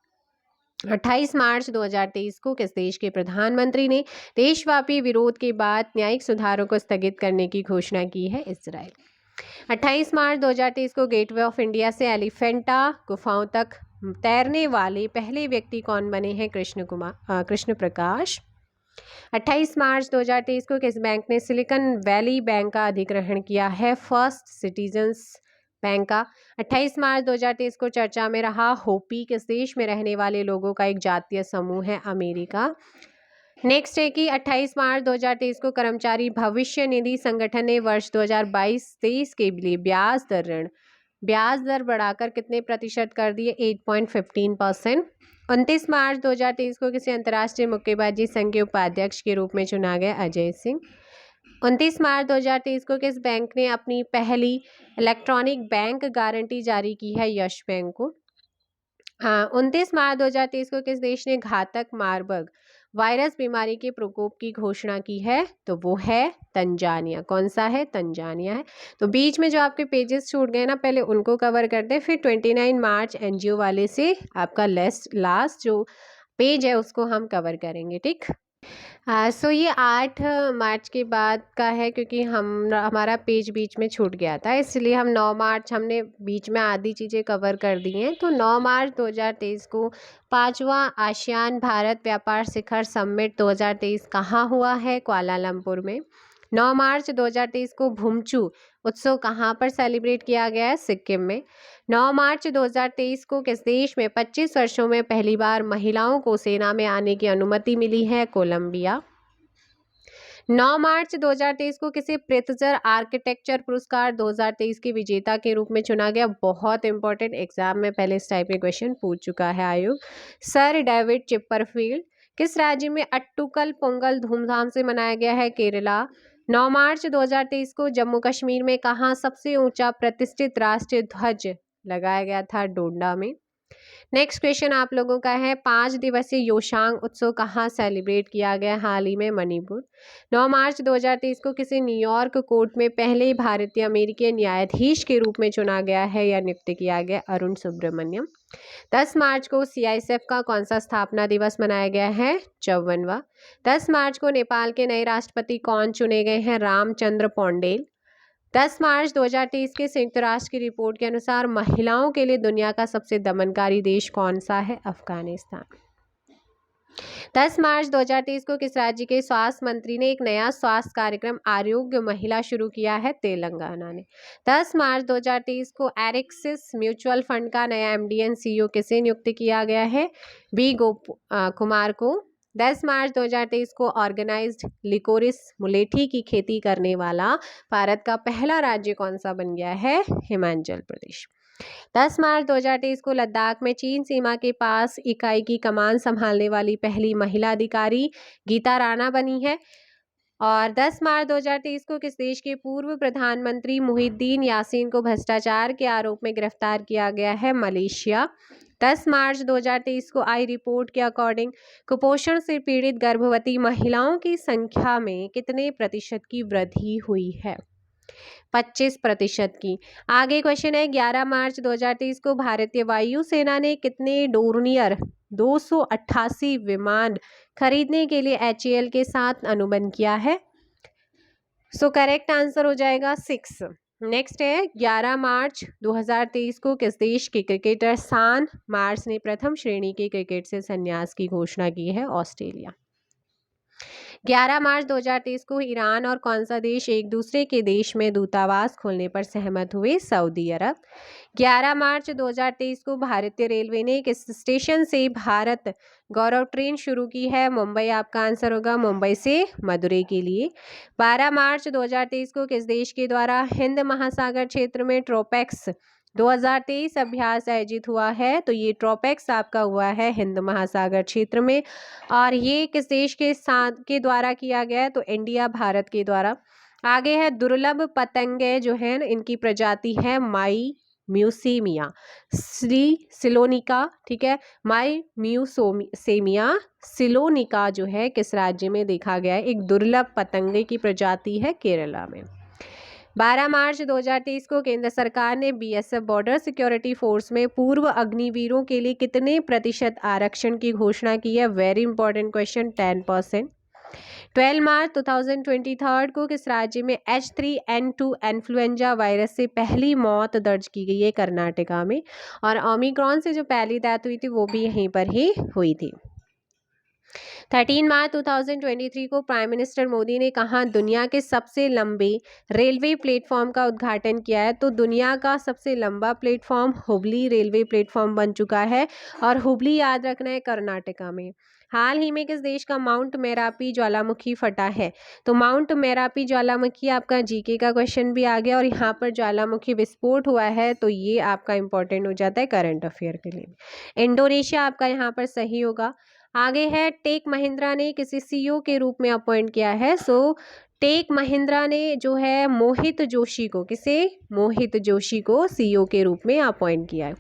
28 मार्च 2023 को किस देश के प्रधानमंत्री ने देशव्यापी विरोध के बाद न्यायिक सुधारों को स्थगित करने की घोषणा की है? इजराइल। 28 मार्च 2023 को गेटवे ऑफ इंडिया से एलिफेंटा गुफाओं तक तैरने वाले पहले व्यक्ति कौन बने हैं? कृष्ण प्रकाश। 28 मार्च 2023 को किस बैंक ने सिलिकॉन वैली बैंक का अधिग्रहण किया है? फर्स्ट सिटीजन्स बैंक का। 28 मार्च 2023 को चर्चा में रहा होपी किस देश में रहने वाले लोगों का एक जातीय समूह है? अमेरिका। नेक्स्ट है कि 28 मार्च 2023 को कर्मचारी भविष्य निधि संगठन ने वर्ष 2022-23 के लिए ब्याज दर बढ़ाकर कितने प्रतिशत कर दिए? 8.15%। 29 मार्च 2023 को किसी अंतर्राष्ट्रीय मुक्केबाजी संघ के उपाध्यक्ष के रूप में चुना गया? अजय सिंह। 29 मार्च 2023 को किस बैंक ने अपनी पहली इलेक्ट्रॉनिक बैंक गारंटी जारी की है? यश बैंक को। 29 मार्च 2023 को किस देश ने घातक मारबर्ग वायरस बीमारी के प्रकोप की घोषणा की है? तो वो है तंजानिया। कौन सा है? तंजानिया है। तो बीच में जो आपके पेजेस छूट गए ना, पहले उनको कवर करते हैं, फिर 29 मार्च एनजीओ वाले से आपका लास्ट जो पेज है उसको हम कवर करेंगे, ठीक। सो ये 8 मार्च के बाद का है, क्योंकि हमारा पेज बीच में छूट गया था, इसलिए हम 9 मार्च हमने बीच में आधी चीज़ें कवर कर दी हैं। तो 9 मार्च 2023 को 5वां आसियान भारत व्यापार शिखर समिट 2023 कहाँ हुआ है? कुआलालंपुर में। 9 मार्च 2023 को भूमचू उत्सव कहाँ पर सेलिब्रेट किया गया है? सिक्किम में। 9 मार्च 2023 को किस देश में 25 वर्षों में पहली बार महिलाओं को सेना में आने की अनुमति मिली है? कोलंबिया। 9 मार्च 2023 को किसे प्रित्जर आर्किटेक्चर पुरस्कार 2023 के विजेता के रूप में चुना गया? बहुत इंपॉर्टेंट, एग्जाम में पहले इस टाइप के क्वेश्चन पूछ चुका है आयोग। Sir David Chipperfield. किस राज्य में अट्टुकल पोंगल धूमधाम से मनाया गया है? केरला। 9 मार्च 2023 को जम्मू कश्मीर में कहाँ सबसे ऊंचा प्रतिष्ठित राष्ट्रीय ध्वज लगाया गया था? डोडा में। नेक्स्ट क्वेश्चन आप लोगों का है, 5 दिवसीय योशांग उत्सव कहाँ सेलिब्रेट किया गया? हाल ही में मणिपुर। 9 मार्च 2023 को किसी न्यूयॉर्क कोर्ट में पहले भारतीय अमेरिकी न्यायाधीश के रूप में चुना गया है या नियुक्त किया गया? अरुण सुब्रमण्यम। 10 मार्च को सीआईएसएफ का कौन सा स्थापना दिवस मनाया गया है? 54वां। 10 मार्च को नेपाल के नए राष्ट्रपति कौन चुने गए हैं? रामचंद्र पौंडेल। 10 मार्च 2023 के संयुक्त राष्ट्र की रिपोर्ट के अनुसार महिलाओं के लिए दुनिया का सबसे दमनकारी देश कौन सा है? अफगानिस्तान। 10 मार्च 2023 को किस राज्य के स्वास्थ्य मंत्री ने एक नया स्वास्थ्य कार्यक्रम आरोग्य महिला शुरू किया है? तेलंगाना ने। 10 मार्च 2023 को एरिक्सिस म्यूचुअल फंड का नया एमडी एंड सीईओ किसे नियुक्त किया गया है? बी कुमार को। 10 मार्च 2023 को ऑर्गेनाइज्ड लिकोरिस मुलेठी की खेती करने वाला भारत का पहला राज्य कौन सा बन गया है? हिमाचल प्रदेश। 10 मार्च 2023 को लद्दाख में चीन सीमा के पास इकाई की कमान संभालने वाली पहली महिला अधिकारी गीता राणा बनी है। और 10 मार्च 2023 को किस देश के पूर्व प्रधानमंत्री मुहिद्दीन यासीन को भ्रष्टाचार के आरोप में गिरफ्तार किया गया है? मलेशिया। 10 मार्च 2023 को आई रिपोर्ट के अकॉर्डिंग कुपोषण से पीड़ित गर्भवती महिलाओं की संख्या में कितने प्रतिशत की वृद्धि हुई है? 25% की। आगे क्वेश्चन है, 11 मार्च 2023 को भारतीय वायुसेना ने कितने डोर्नियर 288 विमान खरीदने के लिए HAL के साथ अनुबंध किया है? सो करेक्ट आंसर हो जाएगा 6। नेक्स्ट है, 11 मार्च 2023 को किस देश के क्रिकेटर सान मार्स ने प्रथम श्रेणी के क्रिकेट से संन्यास की घोषणा की है? ऑस्ट्रेलिया। 11 मार्च 2023 को ईरान और कौन सा देश एक दूसरे के देश में दूतावास खोलने पर सहमत हुए? सऊदी अरब। 11 मार्च 2023 को भारतीय रेलवे ने किस स्टेशन से भारत गौरव ट्रेन शुरू की है? मुंबई आपका आंसर होगा, मुंबई से मदुरै के लिए। 12 मार्च 2023 को किस देश के द्वारा हिंद महासागर क्षेत्र में ट्रोपेक्स 2023 अभ्यास आयोजित हुआ है? तो ये ट्रोपेक्स आपका हुआ है हिंद महासागर क्षेत्र में। और ये किस देश के द्वारा किया गया है? तो इंडिया, भारत के द्वारा। आगे है, दुर्लभ पतंगे जो है इनकी प्रजाति है माई म्यूसेमिया सिलोनिका, ठीक है। माई म्यूसेमिया सिलोनिका जो है किस राज्य में देखा गया है? एक दुर्लभ पतंगे की प्रजाति है केरला में। 12 मार्च 2023 को केंद्र सरकार ने बीएसएफ बॉर्डर सिक्योरिटी फोर्स में पूर्व अग्निवीरों के लिए कितने प्रतिशत आरक्षण की घोषणा की है? Very important question, 10%। 12 मार्च 2023 को किस राज्य में H3N2 इन्फ्लुएंजा वायरस से पहली मौत दर्ज की गई है? कर्नाटका में। और ओमिक्रॉन से जो पहली डेथ हुई थी वो भी यहीं पर ही हुई थी। 13 मार्च 2023 को प्राइम मिनिस्टर मोदी ने कहा दुनिया के सबसे लंबे रेलवे प्लेटफॉर्म का उद्घाटन किया है? तो दुनिया का सबसे लंबा प्लेटफॉर्म हुबली रेलवे प्लेटफॉर्म बन चुका है, और हुबली याद रखना है कर्नाटका में। हाल ही में किस देश का माउंट मेरापी ज्वालामुखी फटा है? तो माउंट मेरापी ज्वालामुखी आपका जीके का क्वेश्चन भी आ गया, और यहाँ पर ज्वालामुखी विस्फोट हुआ है, तो ये आपका इंपॉर्टेंट हो जाता है करंट अफेयर के लिए। इंडोनेशिया आपका यहाँ पर सही होगा। आगे है, टेक महिंद्रा ने किसी सीईओ के रूप में अपॉइंट किया है? सो टेक महिंद्रा ने जो है मोहित जोशी को, किसे, मोहित जोशी को सीईओ के रूप में अपॉइंट किया है।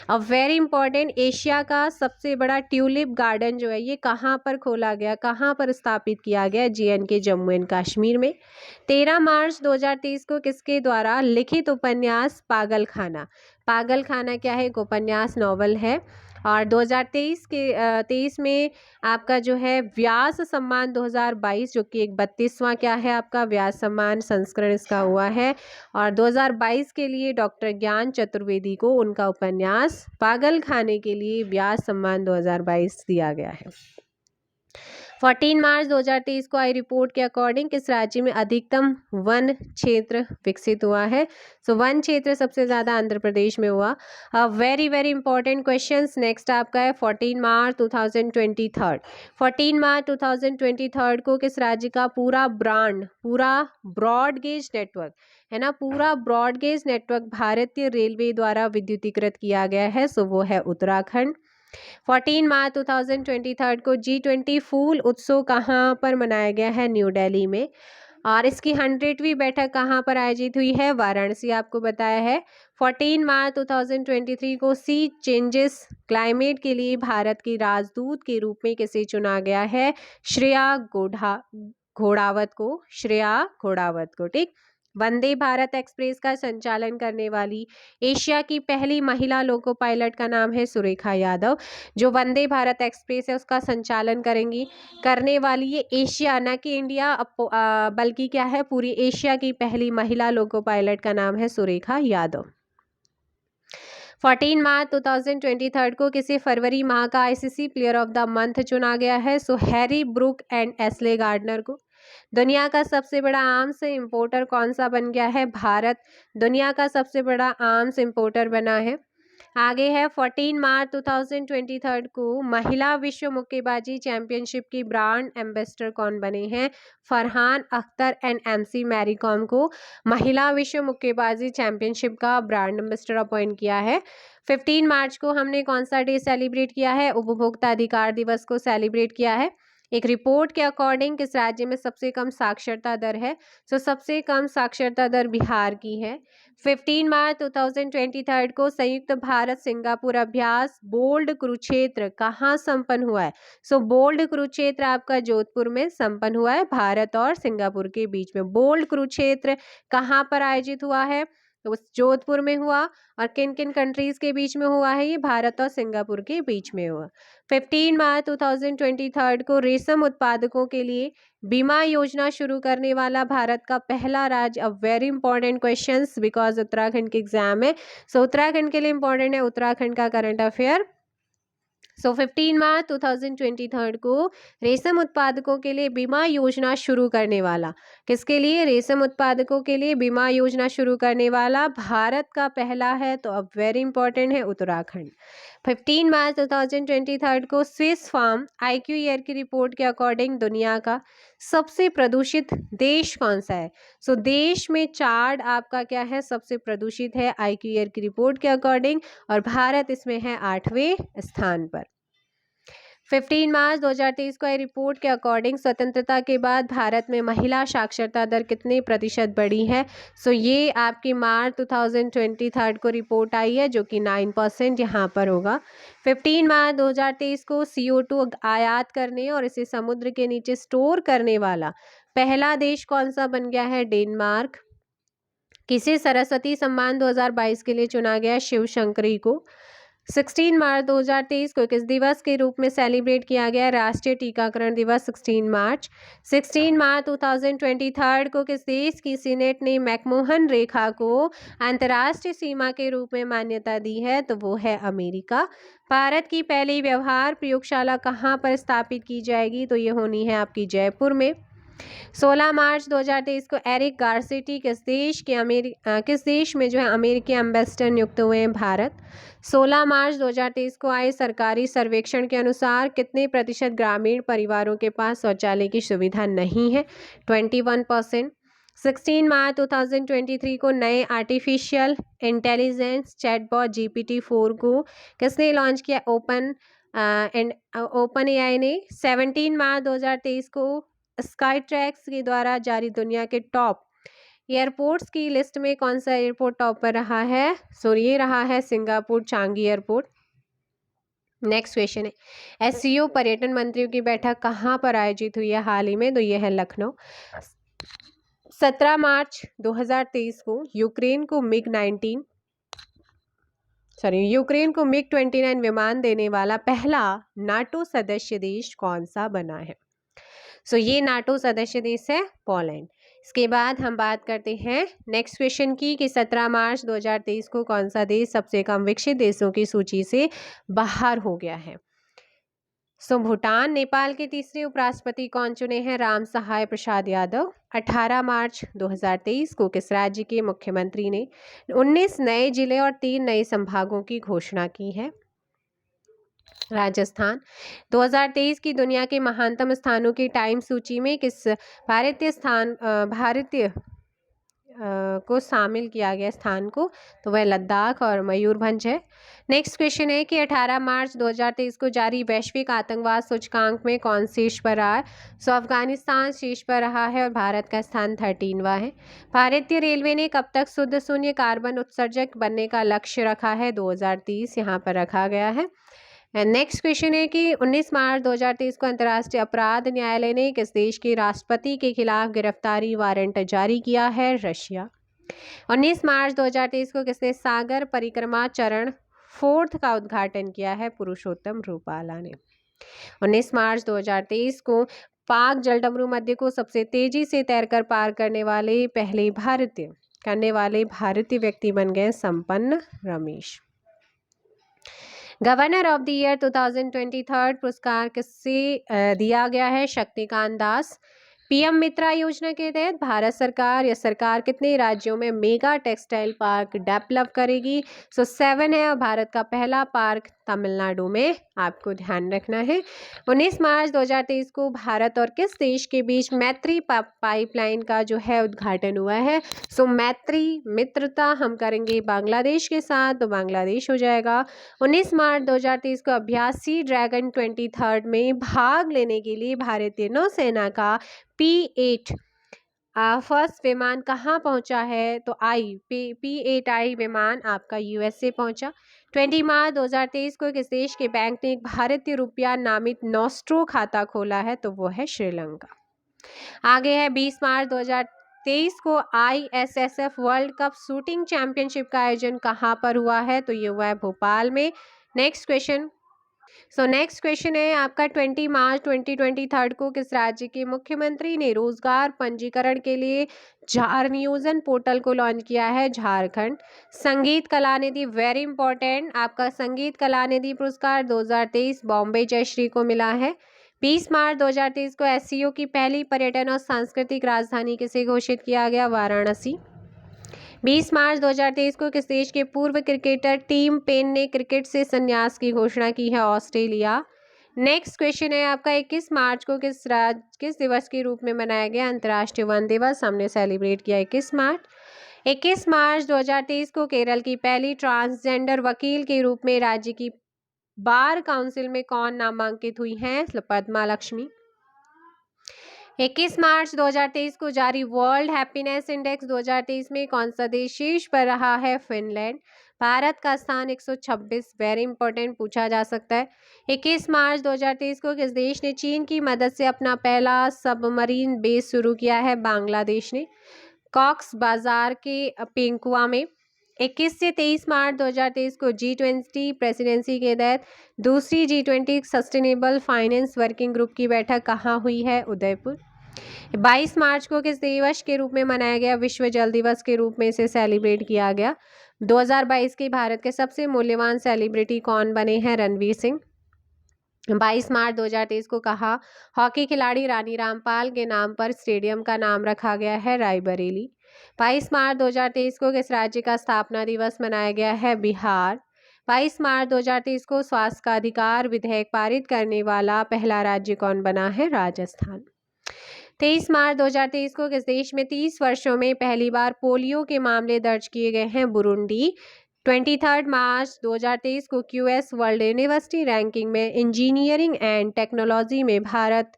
अब वेरी इंपॉर्टेंट, एशिया का सबसे बड़ा ट्यूलिप गार्डन जो है ये कहाँ पर खोला गया, कहाँ पर स्थापित किया गया, JNK जम्मू एंड कश्मीर में। 13 मार्च 2023 को किसके द्वारा लिखित उपन्यास पागलखाना, पागलखाना क्या है, एक उपन्यास नॉवल है। और 23 में आपका जो है व्यास सम्मान 2022, जो कि एक 32वां क्या है आपका व्यास सम्मान संस्करण इसका हुआ है। और 2022 के लिए डॉक्टर ज्ञान चतुर्वेदी को उनका उपन्यास पागलखाने के लिए व्यास सम्मान 2022 दिया गया है। 14 मार्च 2023 को आई रिपोर्ट के अकॉर्डिंग किस राज्य में अधिकतम वन क्षेत्र विकसित हुआ है। सो वन क्षेत्र सबसे ज़्यादा आंध्र प्रदेश में हुआ। Very very important questions next आपका है 14 मार्च 2023। 14 मार्च 2023 को किस राज्य का पूरा ब्रॉड गेज नेटवर्क है ना, पूरा ब्रॉड गेज नेटवर्क भारतीय रेलवे द्वारा विद्युतीकृत किया गया है। सो वो है उत्तराखंड। 14 मार्च 2023 को G20 फूल उत्सव कहाँ पर मनाया गया है, न्यू दिल्ली में। और इसकी 100वीं बैठक कहाँ पर आयोजित हुई है, वाराणसी, आपको बताया है। 14 मार्च 2023 को सी चेंजेस क्लाइमेट के लिए भारत की राजदूत के रूप में किसे चुना गया है, श्रेया घोड़ावत को, ठीक। वंदे भारत एक्सप्रेस का संचालन करने वाली एशिया की पहली महिला लोको पायलट का नाम है सुरेखा यादव। जो वंदे भारत एक्सप्रेस है उसका संचालन करने वाली ये एशिया, ना कि इंडिया, बल्कि क्या है पूरी एशिया की पहली महिला लोको पायलट का नाम है सुरेखा यादव। 14 मार्च 2023 को किसी फरवरी माह का ICC player of the month चुना गया है। So Harry Brook and Ashleigh Gardner को। दुनिया का सबसे बड़ा आर्म्स इंपोर्टर कौन सा बन गया है, भारत दुनिया का सबसे बड़ा आर्म्स इंपोर्टर बना है। आगे है 14 मार्च 2023 को महिला विश्व मुक्केबाजी चैंपियनशिप की ब्रांड एम्बेसडर कौन बने हैं, फरहान अख्तर एंड MC मैरी कॉम को महिला विश्व मुक्केबाजी चैंपियनशिप का ब्रांड एम्बेसडर अपॉइंट किया है। 15 मार्च को हमने कौन सा डे सेलिब्रेट किया है, उपभोक्ता अधिकार दिवस को सेलिब्रेट किया है। एक रिपोर्ट के अकॉर्डिंग किस राज्य में सबसे कम साक्षरता दर है, सो सबसे कम साक्षरता दर बिहार की है। 15 मार्च 2023 को संयुक्त भारत सिंगापुर अभ्यास बोल्ड कुरुक्षेत्र कहाँ संपन्न हुआ है, सो बोल्ड कुरुक्षेत्र आपका जोधपुर में संपन्न हुआ है, भारत और सिंगापुर के बीच में। बोल्ड कुरुक्षेत्र कहाँ पर आयोजित हुआ है, तो जोधपुर में हुआ। और किन किन कंट्रीज के बीच में हुआ है, ये भारत और सिंगापुर के बीच में हुआ। 15 मार्च 2023 को रेशम उत्पादकों के लिए बीमा योजना शुरू करने वाला भारत का पहला राज्य। अब very important questions because Uttarakhand के एग्जाम है, सो उत्तराखंड के लिए इंपॉर्टेंट है उत्तराखंड का करंट अफेयर। सो 15 मार्च 2023 को रेशम उत्पादकों के लिए बीमा योजना शुरू करने वाला, किसके लिए, रेशम उत्पादकों के लिए बीमा योजना शुरू करने वाला भारत का पहला है। तो अब वेरी इंपॉर्टेंट है उत्तराखंड। 15 मार्च 2023 को स्विस फार्म IQ ईयर की रिपोर्ट के अकॉर्डिंग दुनिया का सबसे प्रदूषित देश कौन सा है। सो देश में चार्ट आपका क्या है, सबसे प्रदूषित है IQ ईयर की रिपोर्ट के अकॉर्डिंग, और भारत इसमें है 8वें स्थान पर। 15 मार्च 2023 को आई रिपोर्ट के अकॉर्डिंग स्वतंत्रता के बाद भारत में महिला साक्षरता दर कितने प्रतिशत बढ़ी है। सो ये आपकी मार्च 2023 को रिपोर्ट आई है जो कि 9% यहाँ पर होगा। 15 मार्च 2023 को CO2 आयात करने और इसे समुद्र के नीचे स्टोर करने वाला पहला देश कौन सा बन गया है, डेनमार्क। किसे सरस्वती सम्मान 2022 के लिए चुना गया, शिव शंकरी को। 16 मार्च 2023 को किस दिवस के रूप में सेलिब्रेट किया गया, राष्ट्रीय टीकाकरण दिवस 16 मार्च। 16 मार्च 2023 को किस देश की सीनेट ने मैकमोहन रेखा को अंतर्राष्ट्रीय सीमा के रूप में मान्यता दी है, तो वो है अमेरिका। भारत की पहली व्यवहार प्रयोगशाला कहाँ पर स्थापित की जाएगी, तो ये होनी है आपकी जयपुर में। 16 मार्च 2023 को एरिक गारसेटी किस देश में जो है अमेरिकी एम्बेसडर नियुक्त हुए हैं, भारत। 16 मार्च 2023 को आए सरकारी सर्वेक्षण के अनुसार कितने प्रतिशत ग्रामीण परिवारों के पास शौचालय की सुविधा नहीं है, 21%। 16 मार्च 2023 को नए आर्टिफिशियल इंटेलिजेंस चैटबॉट GPT-4 को किसने लॉन्च किया, ओपन AI ने। 17 मार्च 2023 को स्काई ट्रैक्स के द्वारा जारी दुनिया के टॉप एयरपोर्ट्स की लिस्ट में कौन सा एयरपोर्ट टॉप पर रहा है? सो ये रहा है Singapore Changi airport. Next question है, एससीओ पर्यटन मंत्रियों की बैठक कहाँ पर आयोजित हुई है हाल ही में? तो ये है लखनऊ। 17 मार्च 2023 को यूक्रेन को मिग 29 विमान देने वाला पहला नाटो सदस्य देश कौन सा बना है? सो ये नाटो सदस्य देश है पोलैंड। इसके बाद हम बात करते हैं नेक्स्ट क्वेश्चन की कि 17 मार्च 2023 को कौन सा देश सबसे कम विकसित देशों की सूची से बाहर हो गया है? सो भूटान। नेपाल के तीसरे उपराष्ट्रपति कौन चुने हैं? राम सहाय प्रसाद यादव। 18 मार्च 2023 को किस राज्य के मुख्यमंत्री ने 19 नए जिले और 3 नए संभागों की घोषणा की है? राजस्थान। 2023 की दुनिया के महानतम स्थानों की टाइम सूची में किस भारतीय को शामिल किया गया स्थान को? तो वह लद्दाख और मयूरभंज है। नेक्स्ट क्वेश्चन है कि 18 मार्च 2023 को जारी वैश्विक आतंकवाद सूचकांक में कौन शीर्ष पर रहा है? सो अफगानिस्तान शीर्ष पर रहा है और भारत का स्थान 13वां है। भारतीय रेलवे ने कब तक शुद्ध शून्य कार्बन उत्सर्जक बनने का लक्ष्य रखा है? 2030 यहाँ पर रखा गया है। नेक्स्ट क्वेश्चन है कि 19 मार्च 2023 को अंतर्राष्ट्रीय अपराध न्यायालय ने किस देश के राष्ट्रपति के खिलाफ गिरफ्तारी वारंट जारी किया है? रशिया। 19 मार्च 2023 को किसने सागर परिक्रमा चरण 4 का उद्घाटन किया है? पुरुषोत्तम रूपाला ने। 19 मार्च 2023 को पाक जलडमरू मध्य को सबसे तेजी से तैरकर पार करने वाले पहले भारतीय व्यक्ति बन गए संपन्न Ramesh. Governor of the year 2023 पुरस्कार किससे दिया गया है? शक्तिकांत दास। पीएम मित्रा योजना के तहत भारत सरकार या सरकार कितने राज्यों में मेगा टेक्सटाइल पार्क डेवलप करेगी? सो 7 है और भारत का पहला पार्क तमिलनाडु में आपको ध्यान रखना है। 19 मार्च 2023 को भारत और किस देश के बीच मैत्री पाइपलाइन का जो है उद्घाटन हुआ है? सो मैत्री मित्रता हम करेंगे बांग्लादेश के साथ, तो बांग्लादेश हो जाएगा। 19 मार्च 2023 को अभ्यास सी ड्रैगन 23 में भाग लेने के लिए भारतीय नौसेना का P8 फर्स्ट विमान कहाँ पहुंचा है? तो P8I विमान आपका यूएसए पहुंचा। 20 मार्च 2023 को किस देश के बैंक ने एक भारतीय रुपया नामित नॉस्ट्रो खाता खोला है? तो वो है श्रीलंका। आगे है 20 मार्च 2023 को ISSF world cup shooting championship का आयोजन कहाँ पर हुआ है? तो ये हुआ है भोपाल में। Next question. नेक्स्ट क्वेश्चन है आपका 20 मार्च 2023 को किस राज्य के मुख्यमंत्री ने रोजगार पंजीकरण के लिए झार नियोजन पोर्टल को लॉन्च किया है? झारखंड। संगीत कला निधि, वेरी इंपॉर्टेंट, आपका संगीत कला निधि पुरस्कार 2023 बॉम्बे जयश्री को मिला है। 20 मार्च 2023 को एससीओ की पहली पर्यटन और सांस्कृतिक राजधानी किसे घोषित किया गया? वाराणसी। 20 मार्च 2023 को किस देश के पूर्व क्रिकेटर टीम पेन ने क्रिकेट से संन्यास की घोषणा की है? ऑस्ट्रेलिया। नेक्स्ट क्वेश्चन है आपका 21 मार्च को किस दिवस के रूप में मनाया गया? अंतर्राष्ट्रीय वन दिवस हमने सेलिब्रेट किया 21 मार्च। 21 मार्च 2023 को केरल की पहली ट्रांसजेंडर वकील के रूप में राज्य की बार काउंसिल में कौन नामांकित हुई हैं? पद्मा लक्ष्मी। 21 मार्च 2023 को जारी वर्ल्ड हैप्पीनेस इंडेक्स 2023 में कौन सा देश शीर्ष पर रहा है? फिनलैंड। भारत का स्थान 126, वेरी इंपॉर्टेंट, पूछा जा सकता है। 21 मार्च 2023 को किस देश ने चीन की मदद से अपना पहला सबमरीन बेस शुरू किया है? बांग्लादेश ने, कॉक्स बाजार के पेंकुआ में। 21 से 23 मार्च 2023 को G20 प्रेसिडेंसी के तहत दूसरी G20 sustainable finance working group की बैठक कहाँ हुई है? उदयपुर। 22 मार्च को किस दिवस के रूप में मनाया गया? विश्व जल दिवस के रूप में इसे सेलिब्रेट किया गया। 2022 के भारत के सबसे मूल्यवान सेलिब्रिटी कौन बने हैं? रणवीर सिंह। 22 मार्च 2023 को कहा हॉकी खिलाड़ी रानी रामपाल के नाम पर स्टेडियम का नाम रखा गया है? रायबरेली। 22 मार्च 2023 को किस राज्य का स्थापना दिवस मनाया गया है? बिहार। 22 मार्च 2023 को स्वास्थ्य का अधिकार विधेयक पारित करने वाला पहला राज्य कौन बना है? राजस्थान। 23 मार्च 2023 को किस देश में 30 वर्षों में पहली बार पोलियो के मामले दर्ज किए गए हैं? बुरुंडी। 23 मार्च 2023 को QS वर्ल्ड यूनिवर्सिटी रैंकिंग में इंजीनियरिंग एंड टेक्नोलॉजी में भारत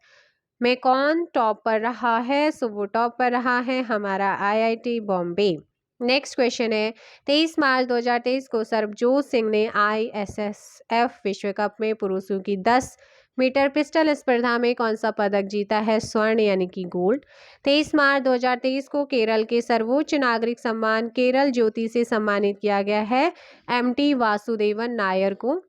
में कौन टॉप पर रहा है? सो वो टॉप पर रहा है हमारा IIT बॉम्बे। नेक्स्ट क्वेश्चन है 23 मार्च 2023 को सरबजोत सिंह ने ISSF विश्व कप में पुरुषों की 10 मीटर पिस्टल स्पर्धा में कौन सा पदक जीता है? स्वर्ण यानी कि गोल्ड। 23 मार्च 2023 को केरल के सर्वोच्च नागरिक सम्मान केरल ज्योति से सम्मानित किया गया है MT वासुदेवन नायर को।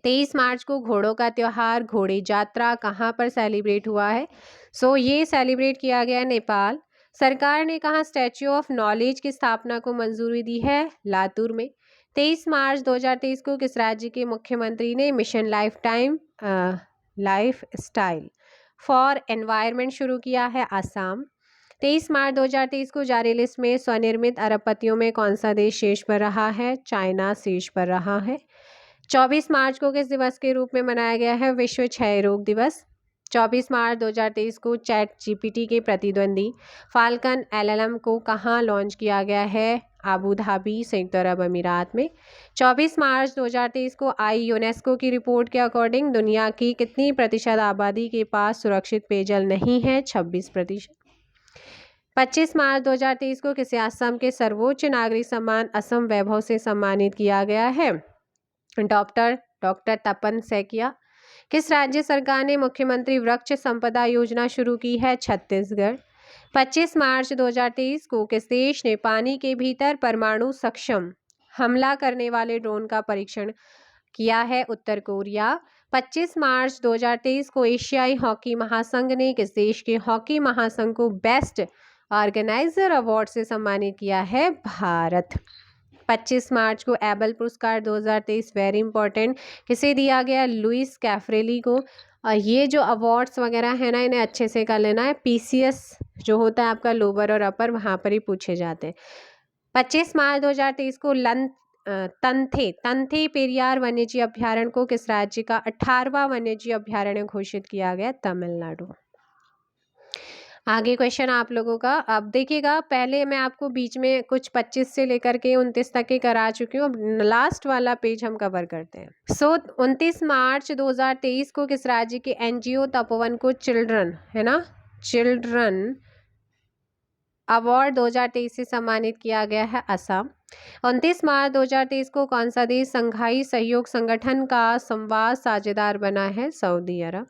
23 मार्च को घोड़ों का त्यौहार घोड़ी यात्रा कहाँ पर सेलिब्रेट हुआ है? सो ये सेलिब्रेट किया गया नेपाल। सरकार ने कहाँ स्टैच्यू ऑफ नॉलेज की स्थापना को मंजूरी दी है? लातूर में। 23 मार्च 2023 को किस राज्य के मुख्यमंत्री ने mission life style for environment शुरू किया है? आसाम। 23 मार्च 2023 को जारी लिस्ट में स्वनिर्मित अरबपतियों में कौन सा देश शीर्ष पर रहा है? चाइना शीर्ष पर रहा है। 24 मार्च को किस दिवस के रूप में मनाया गया है? विश्व क्षय रोग दिवस। 24 मार्च 2023 को चैट GPT के प्रतिद्वंदी फाल्कन LLM को कहाँ लॉन्च किया गया है? आबू धाबी संयुक्त अरब अमीरात में। 24 मार्च 2023 को यूनेस्को की रिपोर्ट के अकॉर्डिंग दुनिया की कितनी प्रतिशत आबादी के पास सुरक्षित पेयजल नहीं है? 26%। 25 मार्च 2023 को किसे असम के सर्वोच्च नागरिक सम्मान असम वैभव से सम्मानित किया गया है? डॉक्टर तपन सैकिया। किस राज्य सरकार ने मुख्यमंत्री वृक्ष संपदा योजना शुरू की है? छत्तीसगढ़। 25 मार्च 2023 को किस देश ने पानी के भीतर परमाणु सक्षम हमला करने वाले ड्रोन का परीक्षण किया है? उत्तर कोरिया। 25 मार्च 2023 को एशियाई हॉकी महासंघ ने किस देश के हॉकी महासंघ को बेस्ट ऑर्गेनाइजर अवार्ड से सम्मानित किया है? भारत। 25 मार्च को एबल पुरस्कार 2023 वेरी इंपॉर्टेंट किसे दिया गया? लुइस कैफ्रेली को। ये जो अवार्ड्स वगैरह है ना, इन्हें अच्छे से कर लेना है। PCS जो होता है आपका लोअर और अपर, वहाँ पर ही पूछे जाते हैं। 25 मार्च 2023 को तंथे पेरियार वन्यजीव अभ्यारण्य को किस राज्य का 18वां वन्यजीव अभ्यारण्य घोषित किया गया? तमिलनाडु। आगे क्वेश्चन आप लोगों का, अब देखिएगा, पहले मैं आपको बीच में कुछ 25 से लेकर के 29 तक के करा चुकी हूँ। अब लास्ट वाला पेज हम कवर करते हैं। सो 29 मार्च 2023 को किस राज्य के NGO तपोवन को चिल्ड्रन अवार्ड 2023 से सम्मानित किया गया है? असम। 29 मार्च 2023 को कौन सा देश संघाई सहयोग संगठन का संवाद साझेदार बना है? सऊदी अरब।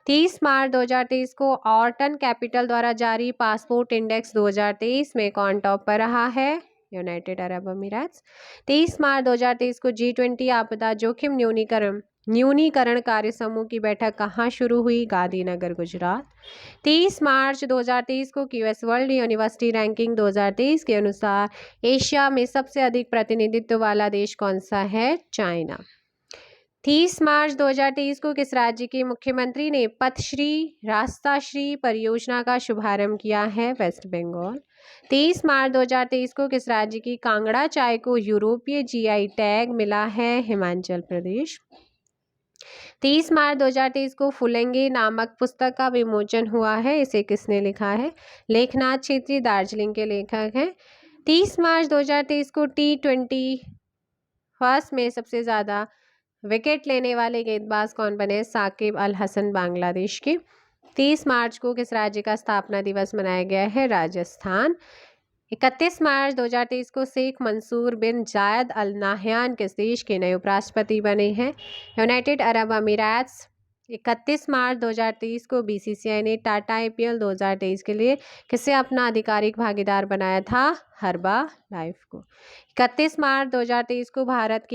30 मार्च 2023 को ऑर्टन कैपिटल द्वारा जारी पासपोर्ट इंडेक्स 2023 में कौन टॉप पर रहा है? यूनाइटेड अरब अमीरात। 30 मार्च 2023 को G20 आपदा जोखिम न्यूनीकरण कार्य समूह की बैठक कहाँ शुरू हुई? गांधीनगर, गुजरात। 30 मार्च 2023 को QS वर्ल्ड यूनिवर्सिटी रैंकिंग 2023 के अनुसार एशिया में सबसे अधिक प्रतिनिधित्व वाला देश कौन सा है? चाइना। 30 मार्च 2023 को किस राज्य के मुख्यमंत्री ने पथश्री रास्ताश्री परियोजना का शुभारंभ किया है? वेस्ट बंगाल। 30 मार्च 2023 को किस राज्य की कांगड़ा चाय को यूरोपीय GI टैग मिला है? हिमाचल प्रदेश। 30 मार्च 2023 को फुलेंगे नामक पुस्तक का विमोचन हुआ है। इसे किसने लिखा है? लेखनाथ छेत्री, दार्जिलिंग के लेखक हैं। 30 मार्च 2023 को T20 फर्स्ट में सबसे ज़्यादा विकेट लेने वाले गेंदबाज कौन बने? साकिब अल हसन, बांग्लादेश के। 30 मार्च को किस राज्य का स्थापना दिवस मनाया गया है? राजस्थान। 31 मार्च 2023 को शेख मंसूर बिन जायद अल नाहयान किस देश के नए उपराष्ट्रपति बने हैं? यूनाइटेड अरब अमीरात। 31 मार्च 2023 को BCCI ने टाटा IPL 2023 के लिए किसे अपना आधिकारिक भागीदार बनाया था? हर्बा लाइफ को। 31 मार्च 2023 को भारत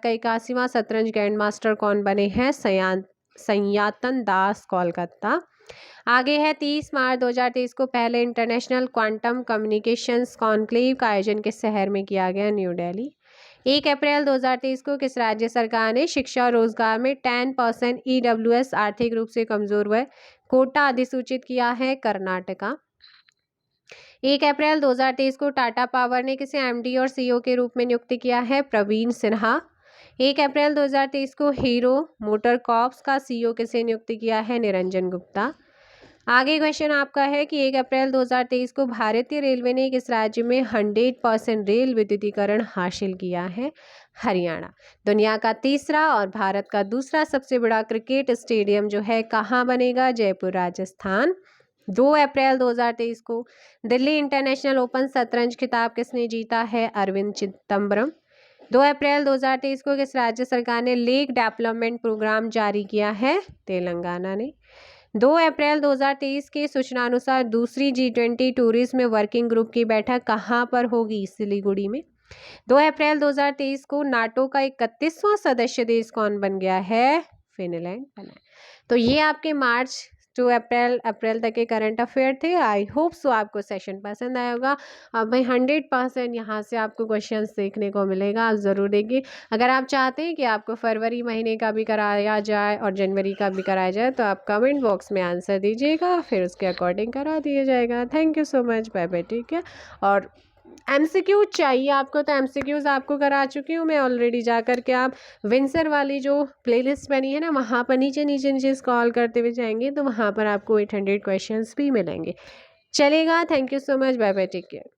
का 81वां शतरंज ग्रैंड मास्टर कौन बने हैं? सयातन दास, कोलकाता। आगे है 30 मार्च 2023 को पहले इंटरनेशनल क्वांटम कम्युनिकेशंस कॉन्क्लेव का आयोजन किस शहर में किया गया? न्यू दिल्ली। 1 अप्रैल 2023 को किस राज्य सरकार ने शिक्षा और रोजगार में 10% EWS आर्थिक रूप से कमजोर व कोटा अधिसूचित किया है? कर्नाटका। 1 अप्रैल 2023 को टाटा पावर ने किसे MD और CEO के रूप में नियुक्त किया है? प्रवीण सिन्हा। 1 अप्रैल 2023 को हीरो मोटर कॉर्प्स का CEO किसे नियुक्त किया है? निरंजन गुप्ता। आगे क्वेश्चन आपका है कि 1 अप्रैल 2023 को भारतीय रेलवे ने किस राज्य में 100% रेल विद्युतीकरण हासिल किया है? हरियाणा। दुनिया का तीसरा और भारत का दूसरा सबसे बड़ा क्रिकेट स्टेडियम जो है कहाँ बनेगा? जयपुर, राजस्थान। 2 अप्रैल 2023 को दिल्ली इंटरनेशनल ओपन शतरंज खिताब किसने जीता है? अरविंद चिदम्बरम। 2 अप्रैल 2023 को किस राज्य सरकार ने लेक डेवलपमेंट प्रोग्राम जारी किया है? तेलंगाना ने। 2 अप्रैल 2023 के सूचनानुसार दूसरी G20 टूरिज्म वर्किंग ग्रुप की बैठक कहाँ पर होगी? सिलीगुड़ी में। 2 अप्रैल 2023 को नाटो का 31वां सदस्य देश कौन बन गया है? फिनलैंड बना। तो ये आपके मार्च टू अप्रैल तक के करंट अफेयर थे। आई होप सो आपको सेशन पसंद आया होगा। अब भाई 100% यहाँ से आपको क्वेश्चंस देखने को मिलेगा, आप ज़रूर देखिए। अगर आप चाहते हैं कि आपको फरवरी महीने का भी कराया जाए और जनवरी का भी कराया जाए तो आप कमेंट बॉक्स में आंसर दीजिएगा, फिर उसके अकॉर्डिंग करा दिया जाएगा। Thank you so much, bye bye, ठीक है। और MCQ चाहिए आपको तो MCQs आपको करा चुकी हूँ मैं ऑलरेडी। जा कर के आप विंसर वाली जो प्लेलिस्ट बनी है ना, वहाँ पर नीचे नीचे नीचे स्क्रॉल करते हुए जाएंगे तो वहाँ पर आपको 800 क्वेश्चंस भी मिलेंगे। चलेगा। Thank you so much, bye bye, take care.